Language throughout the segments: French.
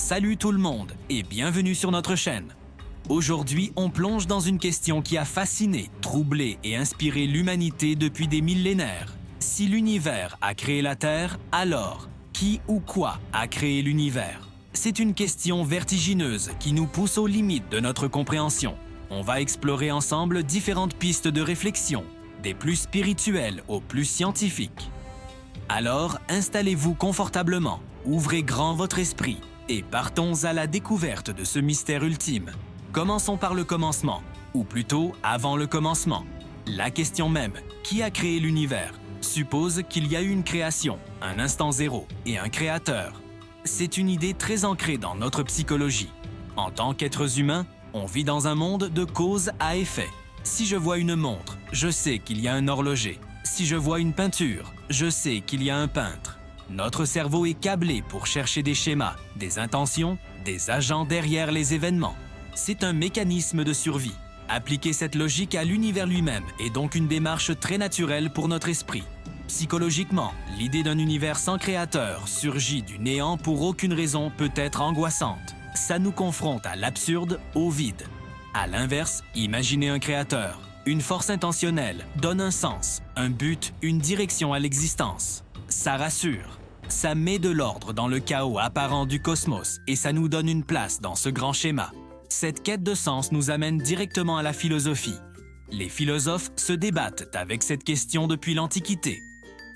Salut tout le monde et bienvenue sur notre chaîne. Aujourd'hui, on plonge dans une question qui a fasciné, troublé et inspiré l'humanité depuis des millénaires. Si l'univers a créé la Terre, alors qui ou quoi a créé l'univers? C'est une question vertigineuse qui nous pousse aux limites de notre compréhension. On va explorer ensemble différentes pistes de réflexion, des plus spirituelles aux plus scientifiques. Alors, installez-vous confortablement, ouvrez grand votre esprit et partons à la découverte de ce mystère ultime. Commençons par le commencement, ou plutôt avant le commencement. La question même, qui a créé l'univers, suppose qu'il y a eu une création, un instant zéro et un créateur. C'est une idée très ancrée dans notre psychologie. En tant qu'êtres humains, on vit dans un monde de cause à effet. Si je vois une montre, je sais qu'il y a un horloger. Si je vois une peinture, je sais qu'il y a un peintre. Notre cerveau est câblé pour chercher des schémas, des intentions, des agents derrière les événements. C'est un mécanisme de survie. Appliquer cette logique à l'univers lui-même est donc une démarche très naturelle pour notre esprit. Psychologiquement, l'idée d'un univers sans créateur surgit du néant pour aucune raison peut être angoissante. Ça nous confronte à l'absurde, au vide. À l'inverse, imaginez un créateur. Une force intentionnelle donne un sens, un but, une direction à l'existence. Ça rassure. Ça met de l'ordre dans le chaos apparent du cosmos et ça nous donne une place dans ce grand schéma. Cette quête de sens nous amène directement à la philosophie. Les philosophes se débattent avec cette question depuis l'Antiquité.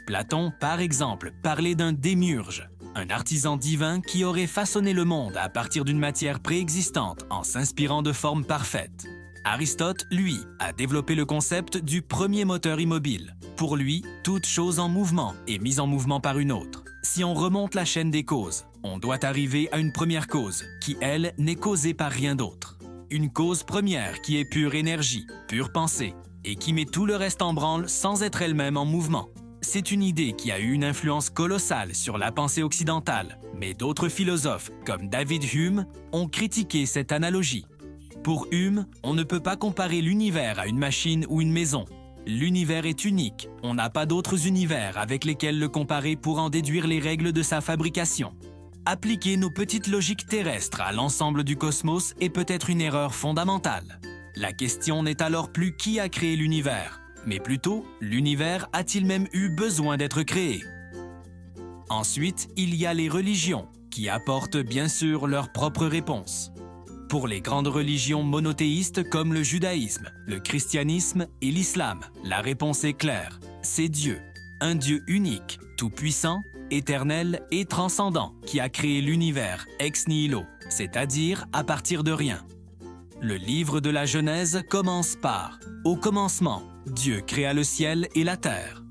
Platon, par exemple, parlait d'un démiurge, un artisan divin qui aurait façonné le monde à partir d'une matière préexistante en s'inspirant de formes parfaites. Aristote, lui, a développé le concept du premier moteur immobile. Pour lui, toute chose en mouvement est mise en mouvement par une autre. Si on remonte la chaîne des causes, on doit arriver à une première cause, qui, elle, n'est causée par rien d'autre. Une cause première qui est pure énergie, pure pensée, et qui met tout le reste en branle sans être elle-même en mouvement. C'est une idée qui a eu une influence colossale sur la pensée occidentale, mais d'autres philosophes, comme David Hume, ont critiqué cette analogie. Pour Hume, on ne peut pas comparer l'univers à une machine ou une maison. L'univers est unique, on n'a pas d'autres univers avec lesquels le comparer pour en déduire les règles de sa fabrication. Appliquer nos petites logiques terrestres à l'ensemble du cosmos est peut-être une erreur fondamentale. La question n'est alors plus qui a créé l'univers, mais plutôt l'univers a-t-il même eu besoin d'être créé? Ensuite, il y a les religions, qui apportent bien sûr leurs propres réponses. Pour les grandes religions monothéistes comme le judaïsme, le christianisme et l'islam, la réponse est claire. C'est Dieu, un Dieu unique, tout-puissant, éternel et transcendant, qui a créé l'univers ex nihilo, c'est-à-dire à partir de rien. Le livre de la Genèse commence par « Au commencement, Dieu créa le ciel et la terre ».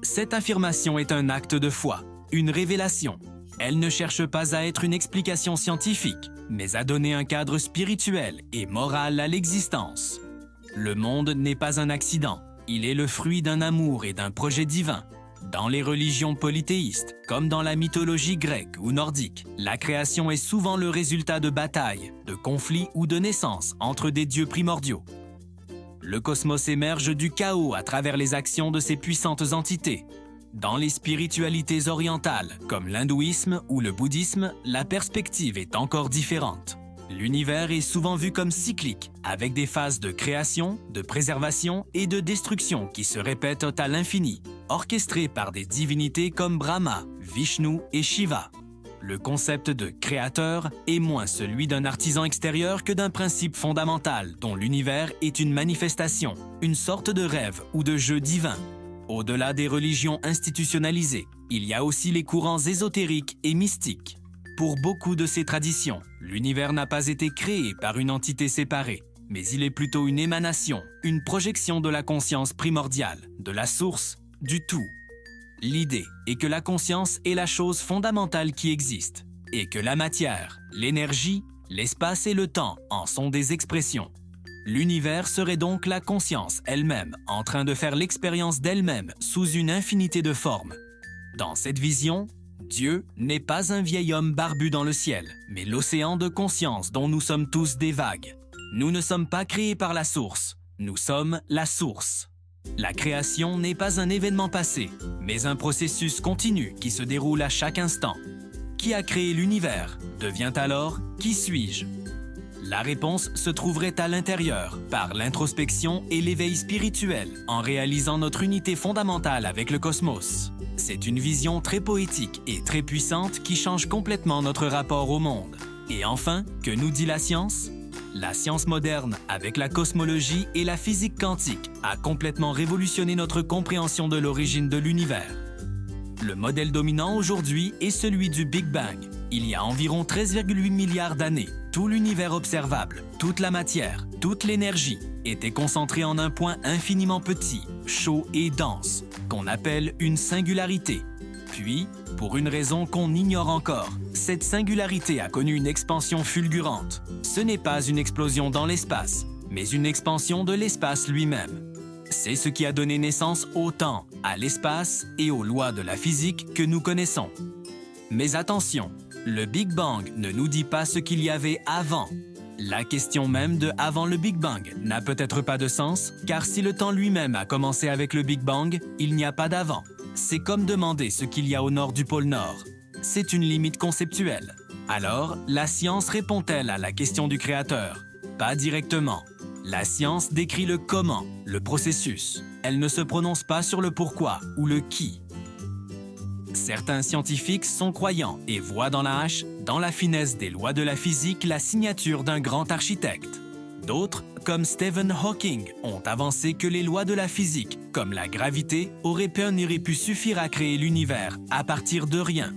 Cette affirmation est un acte de foi, une révélation. Elle ne cherche pas à être une explication scientifique, mais à donner un cadre spirituel et moral à l'existence. Le monde n'est pas un accident, il est le fruit d'un amour et d'un projet divin. Dans les religions polythéistes, comme dans la mythologie grecque ou nordique, la création est souvent le résultat de batailles, de conflits ou de naissances entre des dieux primordiaux. Le cosmos émerge du chaos à travers les actions de ces puissantes entités. Dans les spiritualités orientales, comme l'hindouisme ou le bouddhisme, la perspective est encore différente. L'univers est souvent vu comme cyclique, avec des phases de création, de préservation et de destruction qui se répètent à l'infini, orchestrées par des divinités comme Brahma, Vishnu et Shiva. Le concept de créateur est moins celui d'un artisan extérieur que d'un principe fondamental dont l'univers est une manifestation, une sorte de rêve ou de jeu divin. Au-delà des religions institutionnalisées, il y a aussi les courants ésotériques et mystiques. Pour beaucoup de ces traditions, l'univers n'a pas été créé par une entité séparée, mais il est plutôt une émanation, une projection de la conscience primordiale, de la source, du tout. L'idée est que la conscience est la chose fondamentale qui existe, et que la matière, l'énergie, l'espace et le temps en sont des expressions. L'univers serait donc la conscience elle-même, en train de faire l'expérience d'elle-même sous une infinité de formes. Dans cette vision, Dieu n'est pas un vieil homme barbu dans le ciel, mais l'océan de conscience dont nous sommes tous des vagues. Nous ne sommes pas créés par la source, nous sommes la source. La création n'est pas un événement passé, mais un processus continu qui se déroule à chaque instant. qui a créé l'univers devient alors « Qui suis-je » La réponse se trouverait à l'intérieur, par l'introspection et l'éveil spirituel, en réalisant notre unité fondamentale avec le cosmos. C'est une vision très poétique et très puissante qui change complètement notre rapport au monde. Et enfin, que nous dit la science? La science moderne, avec la cosmologie et la physique quantique, a complètement révolutionné notre compréhension de l'origine de l'univers. Le modèle dominant aujourd'hui est celui du Big Bang. Il y a environ 13,8 milliards d'années, tout l'univers observable, toute la matière, toute l'énergie était concentrée en un point infiniment petit, chaud et dense, qu'on appelle une singularité. Puis, pour une raison qu'on ignore encore, cette singularité a connu une expansion fulgurante. Ce n'est pas une explosion dans l'espace, mais une expansion de l'espace lui-même. C'est ce qui a donné naissance au temps, à l'espace et aux lois de la physique que nous connaissons. Mais attention, le Big Bang ne nous dit pas ce qu'il y avait avant. La question même de avant le Big Bang n'a peut-être pas de sens, car si le temps lui-même a commencé avec le Big Bang, il n'y a pas d'avant. C'est comme demander ce qu'il y a au nord du pôle Nord. C'est une limite conceptuelle. Alors, la science répond-elle à la question du Créateur? Pas directement. La science décrit le comment, le processus. Elle ne se prononce pas sur le pourquoi ou le qui. Certains scientifiques sont croyants et voient dans la hache, dans la finesse des lois de la physique, la signature d'un grand architecte. D'autres, comme Stephen Hawking, ont avancé que les lois de la physique, comme la gravité, auraient pu suffire à créer l'univers à partir de rien.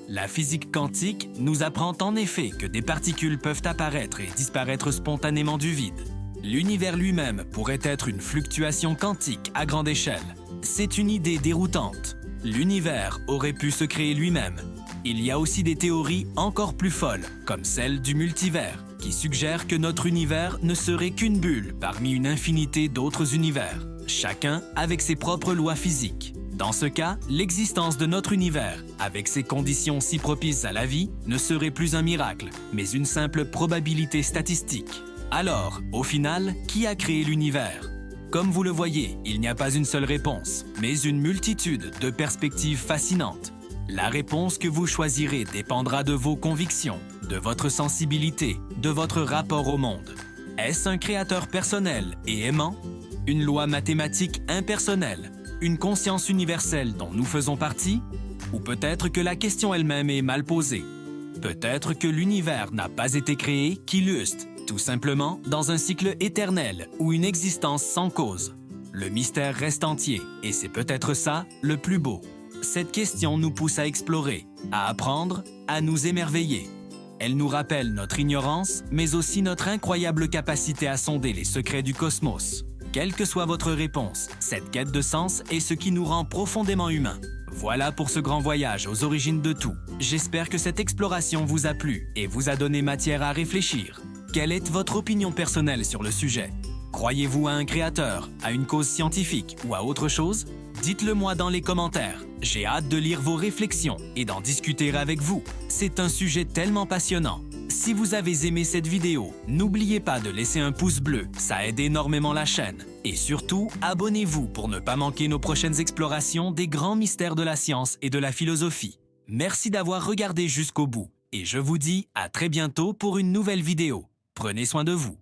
La physique quantique nous apprend en effet que des particules peuvent apparaître et disparaître spontanément du vide. L'univers lui-même pourrait être une fluctuation quantique à grande échelle. C'est une idée déroutante. L'univers aurait pu se créer lui-même. Il y a aussi des théories encore plus folles, comme celle du multivers, qui suggère que notre univers ne serait qu'une bulle parmi une infinité d'autres univers, chacun avec ses propres lois physiques. Dans ce cas, l'existence de notre univers, avec ses conditions si propices à la vie, ne serait plus un miracle, mais une simple probabilité statistique. Alors, au final, qui a créé l'univers? Comme vous le voyez, il n'y a pas une seule réponse, mais une multitude de perspectives fascinantes. La réponse que vous choisirez dépendra de vos convictions, de votre sensibilité, de votre rapport au monde. Est-ce un créateur personnel et aimant? Une loi mathématique impersonnelle? Une conscience universelle dont nous faisons partie? Ou peut-être que la question elle-même est mal posée? Peut-être que l'univers n'a pas été créé qu'il euste, tout simplement dans un cycle éternel ou une existence sans cause. Le mystère reste entier et c'est peut-être ça le plus beau. Cette question nous pousse à explorer, à apprendre, à nous émerveiller. Elle nous rappelle notre ignorance, mais aussi notre incroyable capacité à sonder les secrets du cosmos. Quelle que soit votre réponse, cette quête de sens est ce qui nous rend profondément humains. Voilà pour ce grand voyage aux origines de tout. J'espère que cette exploration vous a plu et vous a donné matière à réfléchir. Quelle est votre opinion personnelle sur le sujet? Croyez-vous à un créateur, à une cause scientifique ou à autre chose? Dites-le moi dans les commentaires. J'ai hâte de lire vos réflexions et d'en discuter avec vous. C'est un sujet tellement passionnant. Si vous avez aimé cette vidéo, n'oubliez pas de laisser un pouce bleu, ça aide énormément la chaîne. Et surtout, abonnez-vous pour ne pas manquer nos prochaines explorations des grands mystères de la science et de la philosophie. Merci d'avoir regardé jusqu'au bout et je vous dis à très bientôt pour une nouvelle vidéo. Prenez soin de vous.